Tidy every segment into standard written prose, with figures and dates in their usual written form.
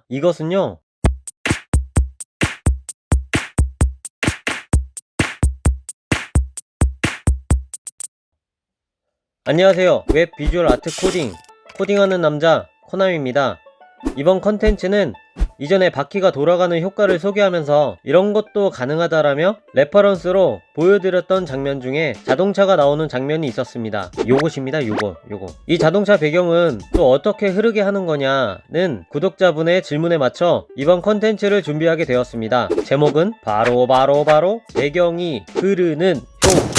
이것은요. 안녕하세요. 웹 비주얼 아트 코딩하는 남자 코남입니다. 이번 컨텐츠는 이전에 바퀴가 돌아가는 효과를 소개하면서 이런 것도 가능하다라며 레퍼런스로 보여드렸던 장면 중에 자동차가 나오는 장면이 있었습니다. 요것입니다. 요거. 이 자동차 배경은 또 어떻게 흐르게 하는 거냐는 구독자분의 질문에 맞춰 이번 컨텐츠를 준비하게 되었습니다. 제목은 바로 배경이 흐르는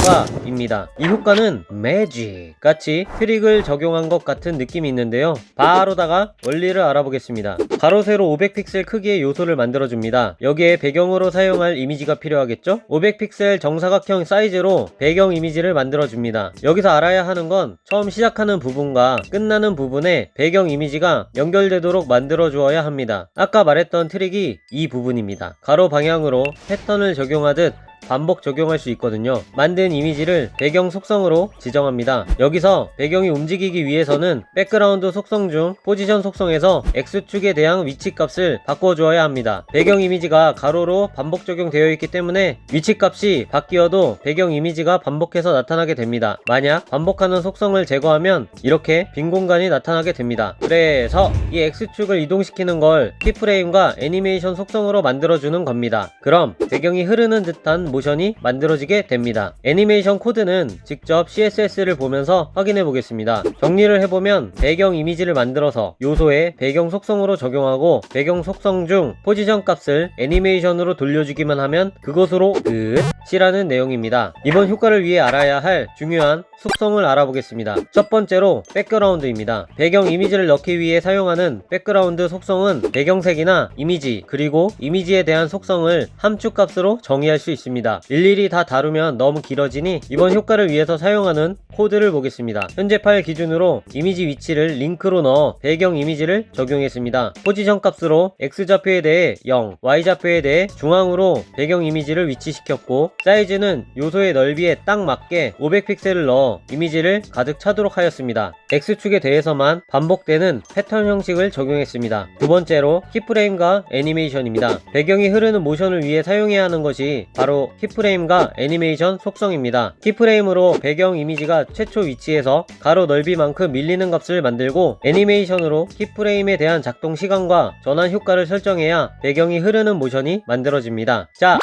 효과입니다. 이 효과는 매직 같이 트릭을 적용한 것 같은 느낌이 있는데요. 바로다가 원리를 알아보겠습니다. 가로 세로 500픽셀 크기의 요소를 만들어줍니다. 여기에 배경으로 사용할 이미지가 필요하겠죠? 500픽셀 정사각형 사이즈로 배경 이미지를 만들어줍니다. 여기서 알아야 하는 건 처음 시작하는 부분과 끝나는 부분에 배경 이미지가 연결되도록 만들어주어야 합니다. 아까 말했던 트릭이 이 부분입니다. 가로 방향으로 패턴을 적용하듯 반복 적용할 수 있거든요. 만든 이미지를 배경 속성으로 지정합니다. 여기서 배경이 움직이기 위해서는 백그라운드 속성 중 포지션 속성에서 X축에 대한 위치 값을 바꿔주어야 합니다. 배경 이미지가 가로로 반복 적용되어 있기 때문에 위치 값이 바뀌어도 배경 이미지가 반복해서 나타나게 됩니다. 만약 반복하는 속성을 제거하면 이렇게 빈 공간이 나타나게 됩니다. 그래서 이 X축을 이동시키는 걸 키프레임과 애니메이션 속성으로 만들어주는 겁니다. 그럼 배경이 흐르는 듯한 모션이 만들어지게 됩니다. 애니메이션 코드는 직접 CSS를 보면서 확인해 보겠습니다. 정리를 해보면 배경 이미지를 만들어서 요소에 배경 속성으로 적용하고 배경 속성 중 포지션 값을 애니메이션으로 돌려주기만 하면 그것으로 끝이라는 내용입니다. 이번 효과를 위해 알아야 할 중요한 속성을 알아보겠습니다. 첫 번째로 백그라운드입니다. 배경 이미지를 넣기 위해 사용하는 백그라운드 속성은 배경색이나 이미지 그리고 이미지에 대한 속성을 함축 값으로 정의할 수 있습니다. 일일이 다 다루면 너무 길어지니 이번 효과를 위해서 사용하는 코드를 보겠습니다. 현재 파일 기준으로 이미지 위치를 링크로 넣어 배경 이미지를 적용했습니다. 포지션 값으로 X좌표에 대해 0, Y좌표에 대해 중앙으로 배경 이미지를 위치시켰고 사이즈는 요소의 넓이에 딱 맞게 500픽셀을 넣어 이미지를 가득 차도록 하였습니다. X축에 대해서만 반복되는 패턴 형식을 적용했습니다. 두 번째로 키프레임과 애니메이션입니다. 배경이 흐르는 모션을 위해 사용해야 하는 것이 바로 키프레임과 애니메이션 속성입니다. 키프레임으로 배경 이미지가 최초 위치에서 가로 넓이만큼 밀리는 값을 만들고 애니메이션으로 키프레임에 대한 작동 시간과 전환 효과를 설정해야 배경이 흐르는 모션이 만들어집니다. 자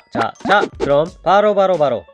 그럼 바로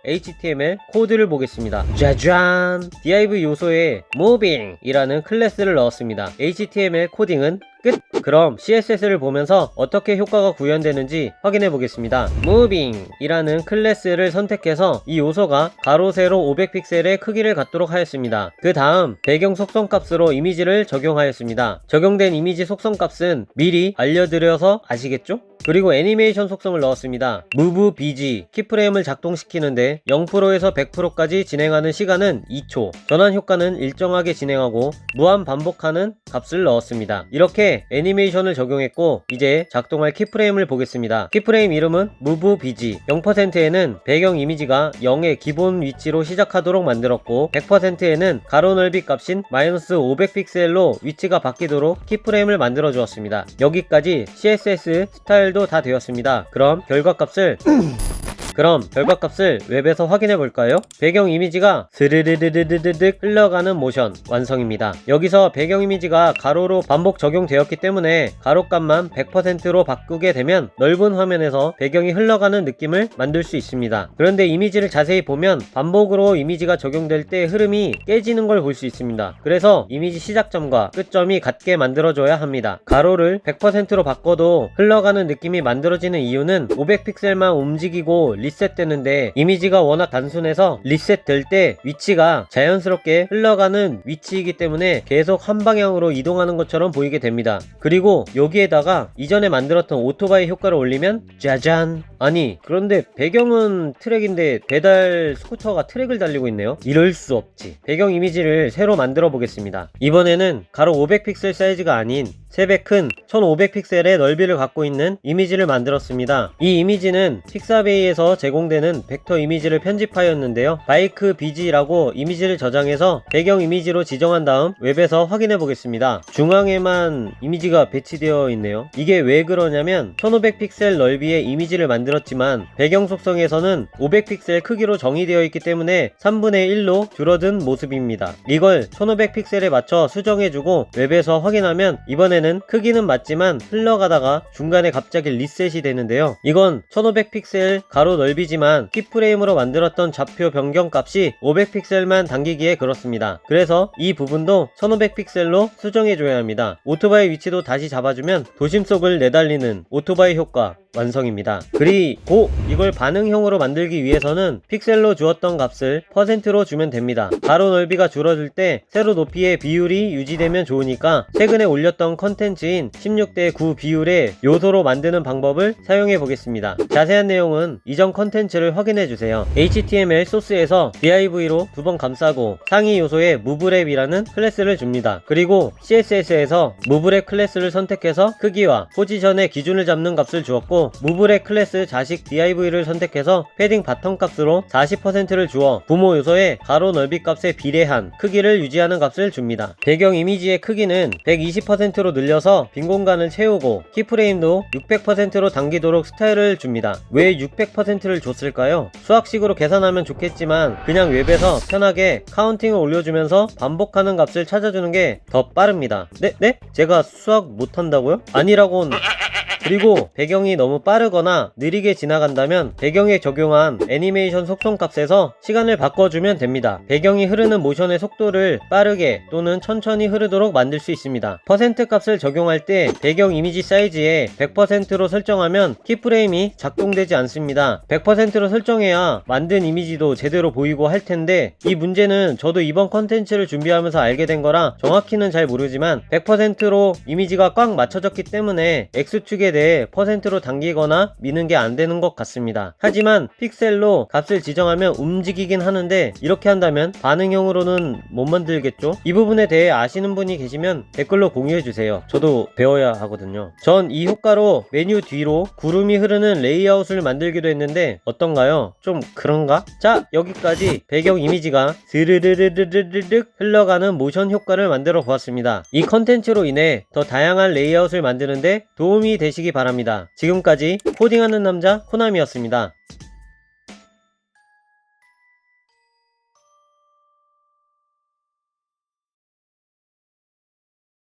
HTML 코드를 보겠습니다. 짜잔! div 요소에 moving 이라는 클래스를 넣었습니다. HTML 코딩은 끝! 그럼 CSS를 보면서 어떻게 효과가 구현되는지 확인해 보겠습니다. moving 이라는 클래스를 선택해서 이 요소가 가로 세로 500픽셀의 크기를 갖도록 하였습니다. 그 다음 배경 속성 값으로 이미지를 적용하였습니다. 적용된 이미지 속성 값은 미리 알려드려서 아시겠죠? 그리고 애니메이션 속성을 넣었습니다. move bg 키프레임을 작동시키는데 0%에서 100%까지 진행하는 시간은 2초, 전환 효과는 일정하게 진행하고 무한 반복하는 값을 넣었습니다. 이렇게 애니메이션을 적용했고 이제 작동할 키프레임을 보겠습니다. 키프레임 이름은 move bg 0%에는 배경 이미지가 0의 기본 위치로 시작하도록 만들었고 100%에는 가로 넓이 값인 -500픽셀로 위치가 바뀌도록 키프레임을 만들어 주었습니다. 여기까지 CSS 스타일도 다 되었습니다. 그럼 결과값을 웹에서 확인해 볼까요? 배경 이미지가 스르르르르르륵 흘러가는 모션 완성입니다. 여기서 배경 이미지가 가로로 반복 적용되었기 때문에 가로값만 100%로 바꾸게 되면 넓은 화면에서 배경이 흘러가는 느낌을 만들 수 있습니다. 그런데 이미지를 자세히 보면 반복으로 이미지가 적용될 때 흐름이 깨지는 걸 볼 수 있습니다. 그래서 이미지 시작점과 끝점이 같게 만들어줘야 합니다. 가로를 100%로 바꿔도 흘러가는 느낌이 만들어지는 이유는 500픽셀만 움직이고 리셋되는데 이미지가 워낙 단순해서 리셋될 때 위치가 자연스럽게 흘러가는 위치이기 때문에 계속 한 방향으로 이동하는 것처럼 보이게 됩니다. 그리고 여기에다가 이전에 만들었던 오토바이 효과를 올리면 짜잔! 아니 그런데 배경은 트랙인데 배달 스쿠터가 트랙을 달리고 있네요. 이럴 수 없지. 배경 이미지를 새로 만들어 보겠습니다. 이번에는 가로 500픽셀 사이즈가 아닌 3배 큰 1500픽셀의 넓이를 갖고 있는 이미지를 만들었습니다. 이 이미지는 픽사베이에서 제공되는 벡터 이미지를 편집하였는데요. 바이크 BG라고 이미지를 저장해서 배경 이미지로 지정한 다음 웹에서 확인해 보겠습니다. 중앙에만 이미지가 배치되어 있네요. 이게 왜 그러냐면 1500픽셀 넓이의 이미지를 만들었지만 배경 속성에서는 500픽셀 크기로 정의되어 있기 때문에 3분의 1로 줄어든 모습입니다. 이걸 1500픽셀에 맞춰 수정해주고 웹에서 확인하면 이번에는 크기는 맞지만 흘러가다가 중간에 갑자기 리셋이 되는데요. 이건 1500픽셀 가로 넓이지만 키프레임으로 만들었던 좌표 변경 값이 500픽셀만 당기기에 그렇습니다. 그래서 이 부분도 1500픽셀로 수정해줘야 합니다. 오토바이 위치도 다시 잡아주면 도심 속을 내달리는 오토바이 효과 완성입니다. 그리고 이걸 반응형으로 만들기 위해서는 픽셀로 주었던 값을 %로 주면 됩니다. 가로 넓이가 줄어들 때 세로 높이의 비율이 유지되면 좋으니까 최근에 올렸던 컨텐츠인 16대 9 비율의 요소로 만드는 방법을 사용해 보겠습니다. 자세한 내용은 이전 컨텐츠를 확인해 주세요. HTML 소스에서 div로 2번 감싸고 상위 요소에 moveWrap이라는 클래스를 줍니다. 그리고 CSS에서 moveWrap 클래스를 선택해서 크기와 포지션의 기준을 잡는 값을 주었고 moveWrap 클래스 자식 div를 선택해서 패딩 바텀 값으로 40%를 주어 부모 요소의 가로 넓이 값에 비례한 크기를 유지하는 값을 줍니다. 배경 이미지의 크기는 120%로 늘려서 빈 공간을 채우고 키프레임도 600%로 당기도록 스타일을 줍니다. 왜 600%를 줬을까요? 수학식으로 계산하면 좋겠지만 그냥 웹에서 편하게 카운팅을 올려주면서 반복하는 값을 찾아주는 게 더 빠릅니다. 네? 제가 수학 못한다고요? 아니라곤. 그리고 배경이 너무 빠르거나 느리게 지나간다면 배경에 적용한 애니메이션 속성 값에서 시간을 바꿔주면 됩니다. 배경이 흐르는 모션의 속도를 빠르게 또는 천천히 흐르도록 만들 수 있습니다. 퍼센트 값을 적용할 때 배경 이미지 사이즈에 100%로 설정하면 키프레임이 작동되지 않습니다. 100%로 설정해야 만든 이미지도 제대로 보이고 할 텐데 이 문제는 저도 이번 컨텐츠를 준비하면서 알게 된 거라 정확히는 잘 모르지만 100%로 이미지가 꽉 맞춰졌기 때문에 X축에 대해 %로 당기거나 미는 게 안 되는 것 같습니다. 하지만 픽셀로 값을 지정하면 움직이긴 하는데 이렇게 한다면 반응형으로는 못 만들겠죠? 이 부분에 대해 아시는 분이 계시면 댓글로 공유해주세요. 저도 배워야 하거든요. 전 이 효과로 메뉴 뒤로 구름이 흐르는 레이아웃을 만들기도 했는데 어떤가요? 좀 그런가? 자, 여기까지 배경 이미지가 스르르르르르륵 흘러가는 모션 효과를 만들어 보았습니다. 이 컨텐츠로 인해 더 다양한 레이아웃을 만드는데 도움이 되시기 바랍니다. 지금까지 코딩하는 남자 코나미였습니다.